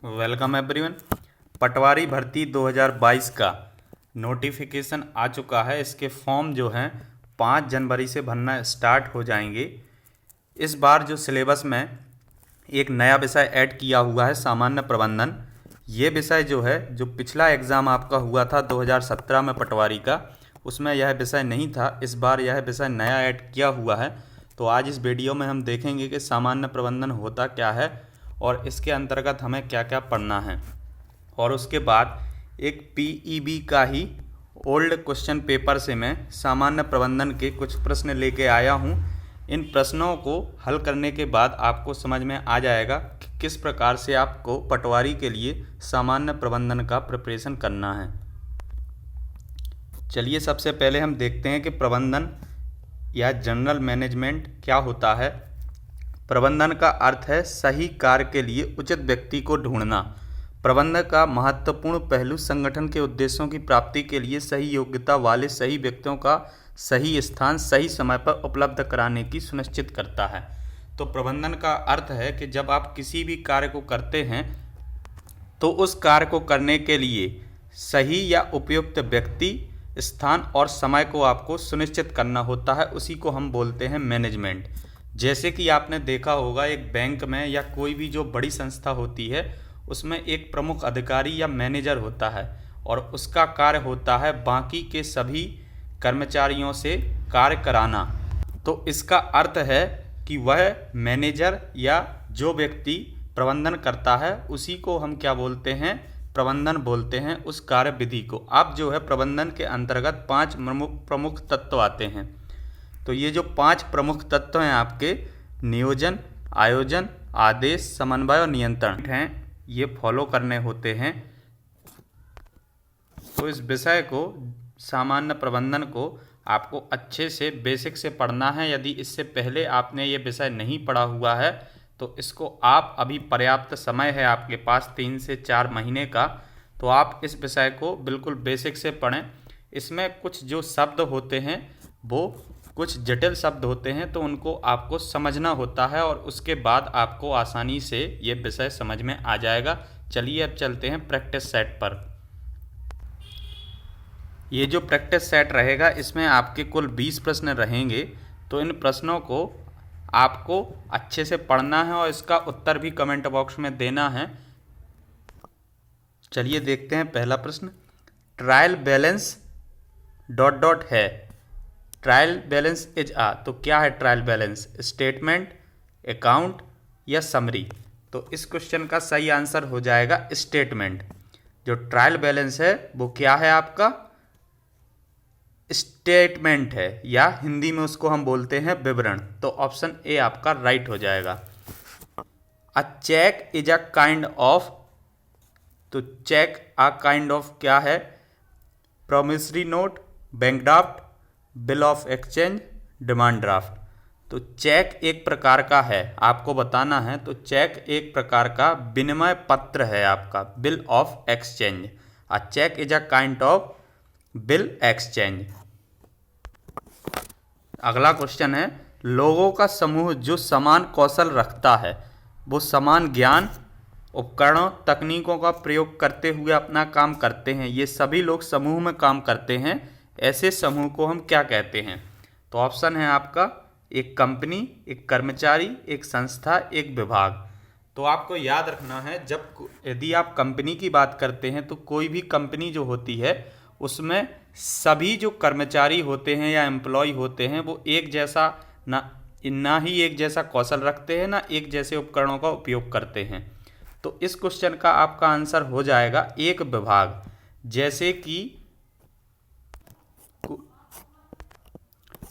Welcome everyone. पटवारी भर्ती 2022 का notification आ चुका है। इसके फॉर्म जो हैं 5 जनवरी से भरना स्टार्ट हो जाएंगे। इस बार जो सिलेबस में एक नया विषय ऐड किया हुआ है सामान्य प्रबंधन। ये विषय जो है, जो पिछला एग्ज़ाम आपका हुआ था 2017 में पटवारी का, उसमें यह विषय नहीं था। इस बार यह विषय नया ऐड किया हुआ है। तो आज इस वीडियो में हम देखेंगे कि सामान्य प्रबंधन होता क्या है और इसके अंतर्गत हमें क्या क्या पढ़ना है। और उसके बाद एक पीईबी का ही ओल्ड क्वेश्चन पेपर से मैं सामान्य प्रबंधन के कुछ प्रश्न लेके आया हूँ। इन प्रश्नों को हल करने के बाद आपको समझ में आ जाएगा कि किस प्रकार से आपको पटवारी के लिए सामान्य प्रबंधन का प्रिपरेशन करना है। चलिए सबसे पहले हम देखते हैं कि प्रबंधन या जनरल मैनेजमेंट क्या होता है। प्रबंधन का अर्थ है सही कार्य के लिए उचित व्यक्ति को ढूंढना। प्रबंधन का महत्वपूर्ण पहलू संगठन के उद्देश्यों की प्राप्ति के लिए सही योग्यता वाले सही व्यक्तियों का सही स्थान सही समय पर उपलब्ध कराने की सुनिश्चित करता है। तो प्रबंधन का अर्थ है कि जब आप किसी भी कार्य को करते हैं तो उस कार्य को करने के लिए सही या उपयुक्त व्यक्ति, स्थान और समय को आपको सुनिश्चित करना होता है। उसी को हम बोलते हैं मैनेजमेंट। जैसे कि आपने देखा होगा एक बैंक में या कोई भी जो बड़ी संस्था होती है उसमें एक प्रमुख अधिकारी या मैनेजर होता है और उसका कार्य होता है बाकी के सभी कर्मचारियों से कार्य कराना। तो इसका अर्थ है कि वह मैनेजर या जो व्यक्ति प्रबंधन करता है उसी को हम क्या बोलते हैं, प्रबंधन बोलते हैं, उस कार्य विधि को। अब जो है प्रबंधन के अंतर्गत 5 प्रमुख तत्व आते हैं। तो ये जो 5 प्रमुख तत्व हैं आपके नियोजन, आयोजन, आदेश, समन्वय और नियंत्रण हैं, ये फॉलो करने होते हैं। तो इस विषय को, सामान्य प्रबंधन को आपको अच्छे से बेसिक से पढ़ना है। यदि इससे पहले आपने ये विषय नहीं पढ़ा हुआ है तो इसको आप, अभी पर्याप्त समय है आपके पास 3 से 4 महीने का, तो आप इस विषय को बिल्कुल बेसिक से पढ़ें। इसमें कुछ जो शब्द होते हैं वो कुछ जटिल शब्द होते हैं, तो उनको आपको समझना होता है और उसके बाद आपको आसानी से ये विषय समझ में आ जाएगा। चलिए अब चलते हैं प्रैक्टिस सेट पर। ये जो प्रैक्टिस सेट रहेगा इसमें आपके कुल 20 प्रश्न रहेंगे। तो इन प्रश्नों को आपको अच्छे से पढ़ना है और इसका उत्तर भी कमेंट बॉक्स में देना है। चलिए देखते हैं पहला प्रश्न। ट्रायल बैलेंस ... है। ट्रायल बैलेंस इज आ, तो क्या है ट्रायल बैलेंस? स्टेटमेंट, अकाउंट या समरी? तो इस क्वेश्चन का सही आंसर हो जाएगा स्टेटमेंट। जो ट्रायल बैलेंस है वो क्या है आपका? स्टेटमेंट है, या हिंदी में उसको हम बोलते हैं विवरण। तो ऑप्शन ए आपका राइट हो जाएगा। A cheque is a kind of, तो चेक अ काइंड ऑफ क्या है? Promissory note, bank draft, bill of exchange, demand draft. तो चेक एक प्रकार का है, आपको बताना है। तो चेक एक प्रकार का विनिमय पत्र है आपका, bill of exchange. A cheque is a kind of bill exchange. अगला क्वेश्चन है, लोगों का समूह जो समान कौशल रखता है, वो समान ज्ञान, उपकरणों, तकनीकों का प्रयोग करते हुए अपना काम करते हैं। ये सभी लोग समूह में काम करते हैं। ऐसे समूह को हम क्या कहते हैं? तो ऑप्शन है आपका एक कंपनी, एक कर्मचारी, एक संस्था, एक विभाग। तो आपको याद रखना है, जब यदि आप कंपनी की बात करते हैं तो कोई भी कंपनी जो होती है उसमें सभी जो कर्मचारी होते हैं या एम्प्लॉय होते हैं वो एक जैसा ना ही एक जैसा कौशल रखते हैं, ना एक जैसे उपकरणों का उपयोग करते हैं। तो इस क्वेश्चन का आपका आंसर हो जाएगा एक विभाग।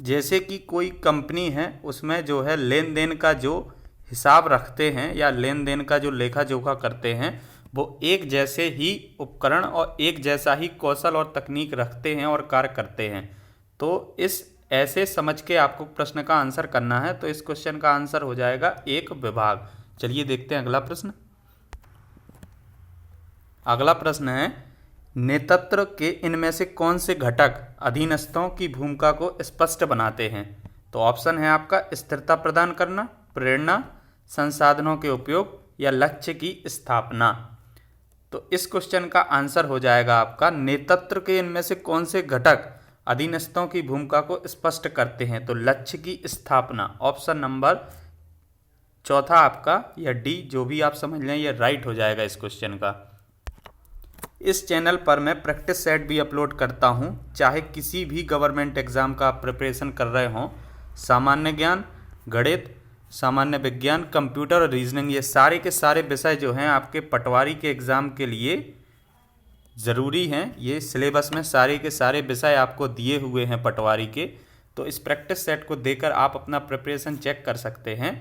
जैसे कि कोई कंपनी है, उसमें जो है लेन देन का जो हिसाब रखते हैं या लेन देन का जो लेखा जोखा करते हैं, वो एक जैसे ही उपकरण और एक जैसा ही कौशल और तकनीक रखते हैं और कार्य करते हैं। तो इस ऐसे समझ के आपको प्रश्न का आंसर करना है। तो इस क्वेश्चन का आंसर हो जाएगा एक विभाग। चलिए देखते हैं अगला प्रश्न। अगला प्रश्न है, नेतृत्व के इनमें से कौन से घटक अधीनस्थों की भूमिका को स्पष्ट बनाते हैं? तो ऑप्शन है आपका स्थिरता प्रदान करना, प्रेरणा, संसाधनों के उपयोग या लक्ष्य की स्थापना। तो इस क्वेश्चन का आंसर हो जाएगा आपका नेतृत्व के इनमें से कौन से घटक अधीनस्थों की भूमिका को स्पष्ट करते हैं। तो लक्ष्य की स्थापना, ऑप्शन नंबर चौथा आपका, या डी, जो भी आप समझ लें, ये राइट हो जाएगा इस क्वेश्चन का। इस चैनल पर मैं प्रैक्टिस सेट भी अपलोड करता हूं, चाहे किसी भी गवर्नमेंट एग्जाम का आप प्रिपरेशन कर रहे हों। सामान्य ज्ञान, गणित, सामान्य विज्ञान, कंप्यूटर और रीजनिंग, ये सारे के सारे विषय जो हैं आपके पटवारी के एग्ज़ाम के लिए ज़रूरी हैं। ये सिलेबस में सारे के सारे विषय आपको दिए हुए हैं पटवारी के। तो इस प्रैक्टिस सेट को देकर आप अपना प्रिपरेशन चेक कर सकते हैं।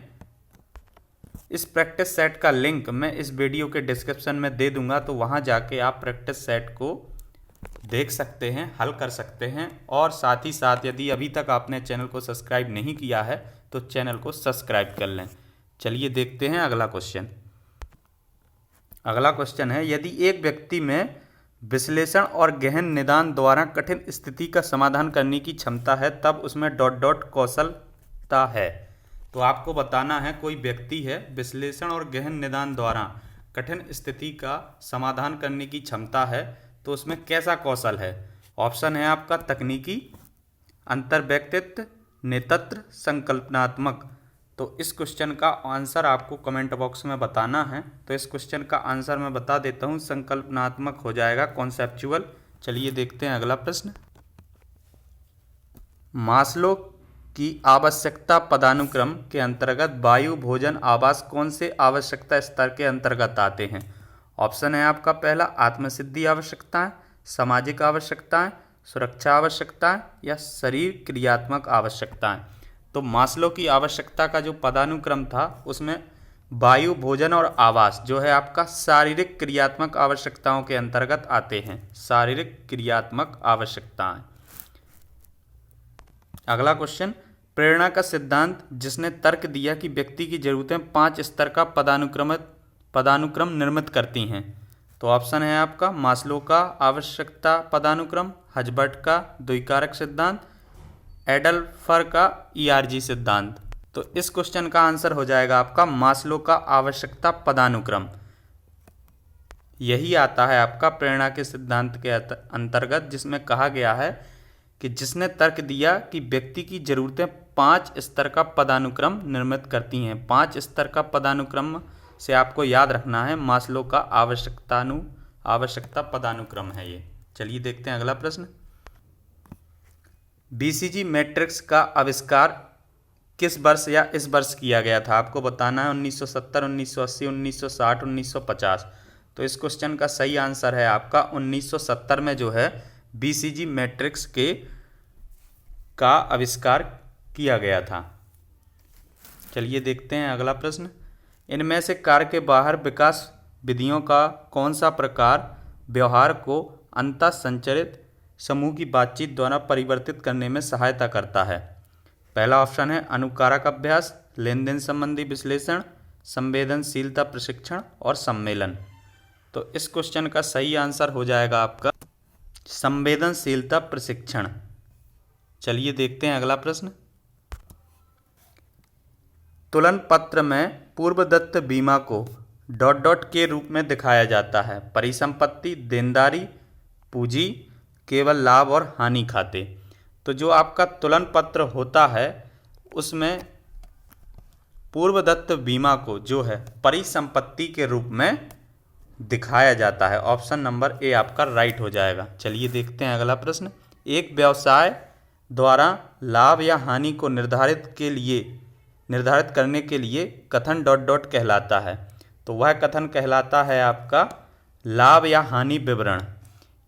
इस प्रैक्टिस सेट का लिंक मैं इस वीडियो के डिस्क्रिप्शन में दे दूंगा, तो वहां जाके आप प्रैक्टिस सेट को देख सकते हैं, हल कर सकते हैं। और साथ ही साथ यदि अभी तक आपने चैनल को सब्सक्राइब नहीं किया है तो चैनल को सब्सक्राइब कर लें। चलिए देखते हैं अगला क्वेश्चन। अगला क्वेश्चन है, यदि एक व्यक्ति में विश्लेषण और गहन निदान द्वारा कठिन स्थिति का समाधान करने की क्षमता है, तब उसमें डॉट डॉट कौशलता है। तो आपको बताना है कोई व्यक्ति है, विश्लेषण और गहन निदान द्वारा कठिन स्थिति का समाधान करने की क्षमता है, तो उसमें कैसा कौशल है। ऑप्शन है आपका तकनीकी, अंतर्व्यक्तित्व, नेतृत्व, संकल्पनात्मक। तो इस क्वेश्चन का आंसर आपको कमेंट बॉक्स में बताना है। तो इस क्वेश्चन का आंसर मैं बता देता हूँ, संकल्पनात्मक हो जाएगा, कॉन्सेप्चुअल। चलिए देखते हैं अगला प्रश्न। मास्लो की आवश्यकता पदानुक्रम के अंतर्गत वायु, भोजन, आवास कौन से आवश्यकता स्तर के अंतर्गत आते हैं। ऑप्शन है आपका पहला आत्मसिद्धि आवश्यकताएं, सामाजिक आवश्यकताएं, सुरक्षा आवश्यकताएं या शरीर क्रियात्मक आवश्यकताएं। तो मास्लो की आवश्यकता का जो पदानुक्रम था उसमें वायु, भोजन और आवास जो है आपका शारीरिक क्रियात्मक आवश्यकताओं के अंतर्गत आते हैं। शारीरिक क्रियात्मक आवश्यकताएं। अगला क्वेश्चन, प्रेरणा का सिद्धांत जिसने तर्क दिया कि व्यक्ति की जरूरतें 5 स्तर का पदानुक्रम निर्मित करती हैं। तो ऑप्शन है आपका मास्लो का आवश्यकता पदानुक्रम, हजबर्ट का द्विकारक सिद्धांत, एडल्फर का ERG सिद्धांत। तो इस क्वेश्चन का आंसर हो जाएगा आपका मास्लो का आवश्यकता पदानुक्रम। यही आता है आपका प्रेरणा के सिद्धांत के अंतर्गत, जिसमें कहा गया है कि जिसने तर्क दिया कि व्यक्ति की जरूरतें 5 स्तर का पदानुक्रम निर्मित करती हैं। 5 स्तर का पदानुक्रम से आपको याद रखना है मास्लो का आवश्यकता पदानुक्रम है ये। चलिए देखते हैं अगला प्रश्न। BCG मैट्रिक्स का आविष्कार किस वर्ष या इस वर्ष किया गया था। आपको बताना है 1970, 1980, 1960, 1950। तो इस क्वेश्चन का सही आंसर है आपका 1970 में जो है BCG मैट्रिक्स का आविष्कार किया गया था। चलिए देखते हैं अगला प्रश्न। इनमें से कार्य के बाहर विकास विधियों का कौन सा प्रकार व्यवहार को अंतः संचरित समूह की बातचीत द्वारा परिवर्तित करने में सहायता करता है। पहला ऑप्शन है अनुकारक अभ्यास, लेन देन संबंधी विश्लेषण, संवेदनशीलता प्रशिक्षण और सम्मेलन। तो इस क्वेश्चन का सही आंसर हो जाएगा आपका संवेदनशीलता प्रशिक्षण। चलिए देखते हैं अगला प्रश्न। तुलन पत्र में पूर्वदत्त बीमा को डॉट डॉट के रूप में दिखाया जाता है। परिसंपत्ति, देनदारी, पूंजी, केवल लाभ और हानि खाते। तो जो आपका तुलन पत्र होता है उसमें पूर्वदत्त बीमा को जो है परिसंपत्ति के रूप में दिखाया जाता है। ऑप्शन नंबर ए आपका राइट हो जाएगा। चलिए देखते हैं अगला प्रश्न। एक व्यवसाय द्वारा लाभ या हानि को निर्धारित करने के लिए कथन डॉट डॉट कहलाता है। तो वह कथन कहलाता है आपका लाभ या हानि विवरण।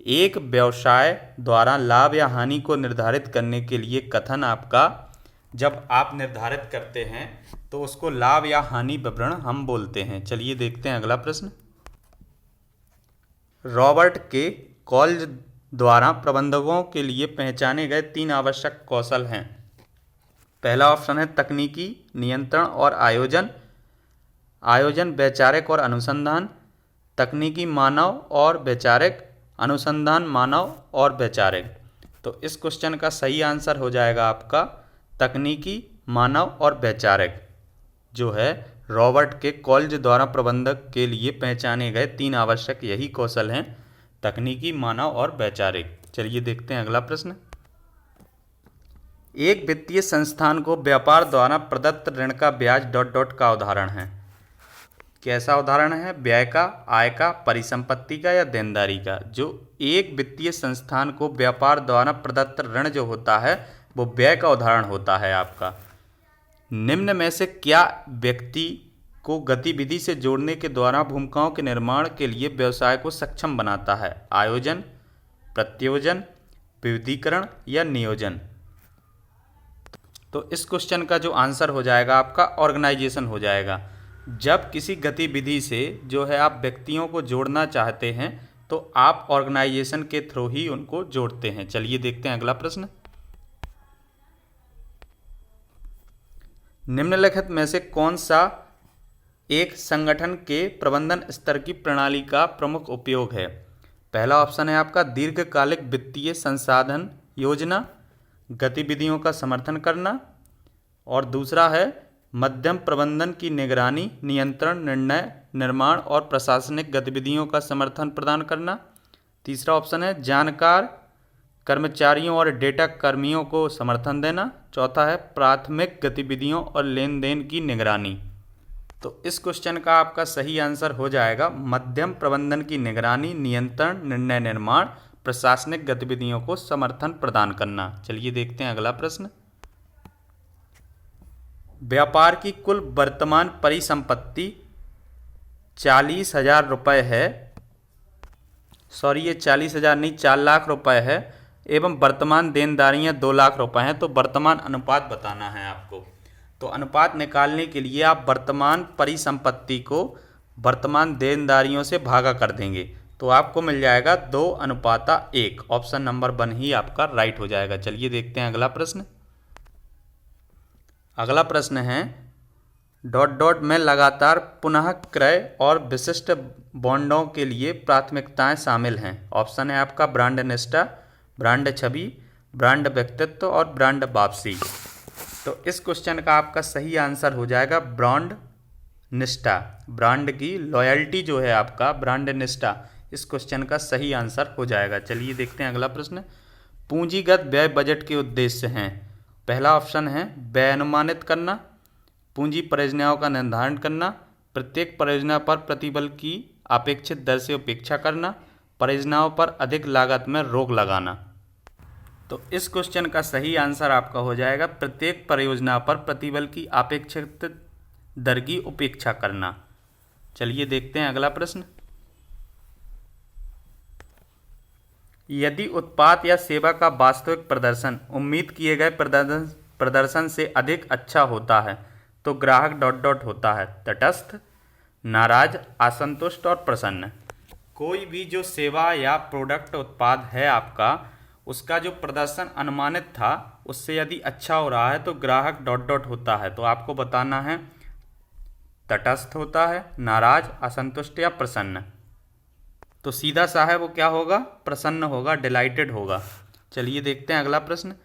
एक व्यवसाय द्वारा लाभ या हानि को निर्धारित करने के लिए कथन आपका जब आप निर्धारित करते हैं तो उसको लाभ या हानि विवरण हम बोलते हैं। चलिए देखते हैं अगला प्रश्न। रॉबर्ट के कॉल्ज द्वारा प्रबंधकों के लिए पहचाने गए 3 आवश्यक कौशल हैं। पहला ऑप्शन है तकनीकी, नियंत्रण और आयोजन, वैचारिक और अनुसंधान, तकनीकी मानव और वैचारिक, अनुसंधान मानव और वैचारिक। तो इस क्वेश्चन का सही आंसर हो जाएगा आपका तकनीकी, मानव और वैचारिक जो है रॉबर्ट के कॉल्ज द्वारा प्रबंधक के लिए पहचाने गए 3 आवश्यक यही कौशल हैं: तकनीकी, मानव और वैचारिक। चलिए देखते हैं अगला प्रश्न। एक वित्तीय संस्थान को व्यापार द्वारा प्रदत्त ऋण का ब्याज ... का उदाहरण है। कैसा उदाहरण है? व्यय का, आय का, परिसंपत्ति का या देनदारी का। जो एक वित्तीय संस्थान को व्यापार द्वारा प्रदत्त ऋण जो होता है वो व्यय का उदाहरण होता है आपका। निम्न में से क्या व्यक्ति को गतिविधि से जोड़ने के द्वारा भूमिकाओं के निर्माण के लिए व्यवसाय को सक्षम बनाता है? आयोजन, प्रत्योजन, विविधीकरण या नियोजन। तो इस क्वेश्चन का जो आंसर हो जाएगा आपका ऑर्गेनाइजेशन हो जाएगा। जब किसी गतिविधि से जो है आप व्यक्तियों को जोड़ना चाहते हैं तो आप ऑर्गेनाइजेशन के थ्रू ही उनको जोड़ते हैं। चलिए देखते हैं अगला प्रश्न। निम्नलिखित में से कौन सा एक संगठन के प्रबंधन स्तर की प्रणाली का प्रमुख उपयोग है? पहला ऑप्शन है आपका दीर्घकालिक वित्तीय संसाधन योजना, गतिविधियों का समर्थन करना, और दूसरा है मध्यम प्रबंधन की निगरानी, नियंत्रण, निर्णय निर्माण और प्रशासनिक गतिविधियों का समर्थन प्रदान करना। तीसरा ऑप्शन है जानकार कर्मचारियों और डेटा कर्मियों को समर्थन देना। चौथा है प्राथमिक गतिविधियों और लेन देन की निगरानी। तो इस क्वेश्चन का आपका सही आंसर हो जाएगा मध्यम प्रबंधन की निगरानी, नियंत्रण, निर्णय निर्माण, प्रशासनिक गतिविधियों को समर्थन प्रदान करना। चलिए देखते हैं अगला प्रश्न। व्यापार की कुल वर्तमान परिसंपत्ति 40,000 रुपये है। सॉरी, ये 40,000 नहीं, 4 लाख रुपए है एवं वर्तमान देनदारियां 2 लाख रुपए हैं। तो वर्तमान अनुपात बताना है आपको। तो अनुपात निकालने के लिए आप वर्तमान परिसंपत्ति को वर्तमान देनदारियों से भागा कर देंगे तो आपको मिल जाएगा 2:1। ऑप्शन नंबर 1 ही आपका राइट हो जाएगा। चलिए देखते हैं अगला प्रश्न। अगला प्रश्न है ... में लगातार पुनः क्रय और विशिष्ट बॉन्डों के लिए प्राथमिकताएं शामिल हैं। ऑप्शन है आपका ब्रांड निष्ठा, ब्रांड छवि, ब्रांड व्यक्तित्व और ब्रांड वापसी। तो इस क्वेश्चन का आपका सही आंसर हो जाएगा ब्रांड निष्ठा। ब्रांड की लॉयल्टी जो है आपका, ब्रांड निष्ठा, इस क्वेश्चन का सही आंसर हो जाएगा। चलिए देखते हैं अगला प्रश्न। पूंजीगत व्यय बजट के उद्देश्य हैं। पहला ऑप्शन है व्यय अनुमानित करना, पूंजी परियोजनाओं का निर्धारण करना, प्रत्येक परियोजना पर प्रतिबल की अपेक्षित दर से उपेक्षा करना, परियोजनाओं पर अधिक लागत में रोक लगाना। तो इस क्वेश्चन का सही आंसर आपका हो जाएगा प्रत्येक परियोजना पर प्रतिबल की अपेक्षित दर की उपेक्षा करना। चलिए देखते हैं अगला प्रश्न। यदि उत्पाद या सेवा का वास्तविक प्रदर्शन उम्मीद किए गए प्रदर्शन से अधिक अच्छा होता है तो ग्राहक ... होता है तटस्थ, नाराज, असंतुष्ट और प्रसन्न। कोई भी जो सेवा या प्रोडक्ट उत्पाद है आपका, उसका जो प्रदर्शन अनुमानित था उससे यदि अच्छा हो रहा है तो ग्राहक ... होता है। तो आपको बताना है तटस्थ होता है, नाराज, असंतुष्ट या प्रसन्न। तो सीधा सा है वो क्या होगा? प्रसन्न होगा, डिलाइटेड होगा। चलिए देखते हैं अगला प्रश्न। ...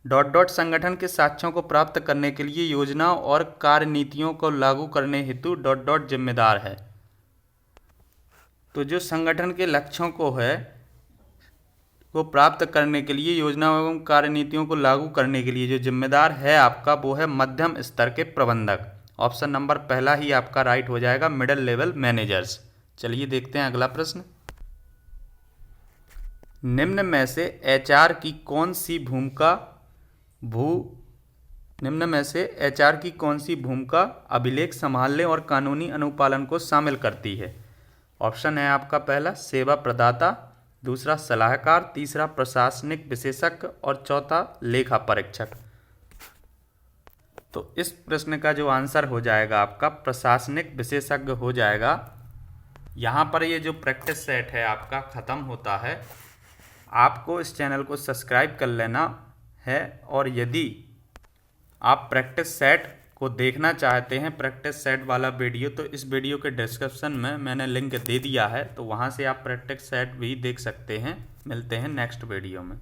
संगठन के साक्ष्यों को प्राप्त करने के लिए योजनाओं और कार्यनीतियों को लागू करने हेतु ... जिम्मेदार है। तो जो संगठन के लक्ष्यों को प्राप्त करने के लिए योजनाओं एवं कार्यनीतियों को लागू करने के लिए जो जिम्मेदार है आपका वो है मध्यम स्तर के प्रबंधक। ऑप्शन नंबर पहला ही आपका राइट हो जाएगा, मिडिल लेवल मैनेजर्स। चलिए देखते हैं अगला प्रश्न। निम्न में से एचआर की कौन सी भूमिका अभिलेख संभालने और कानूनी अनुपालन को शामिल करती है? ऑप्शन है आपका पहला सेवा प्रदाता, दूसरा सलाहकार, तीसरा प्रशासनिक विशेषज्ञ और चौथा लेखा परीक्षक। तो इस प्रश्न का जो आंसर हो जाएगा आपका प्रशासनिक विशेषज्ञ हो जाएगा। यहाँ पर ये जो प्रैक्टिस सेट है आपका ख़त्म होता है। आपको इस चैनल को सब्सक्राइब कर लेना है और यदि आप प्रैक्टिस सेट को देखना चाहते हैं, प्रैक्टिस सेट वाला वीडियो, तो इस वीडियो के डिस्क्रिप्शन में मैंने लिंक दे दिया है, तो वहाँ से आप प्रैक्टिस सेट भी देख सकते हैं। मिलते हैं नेक्स्ट वीडियो में।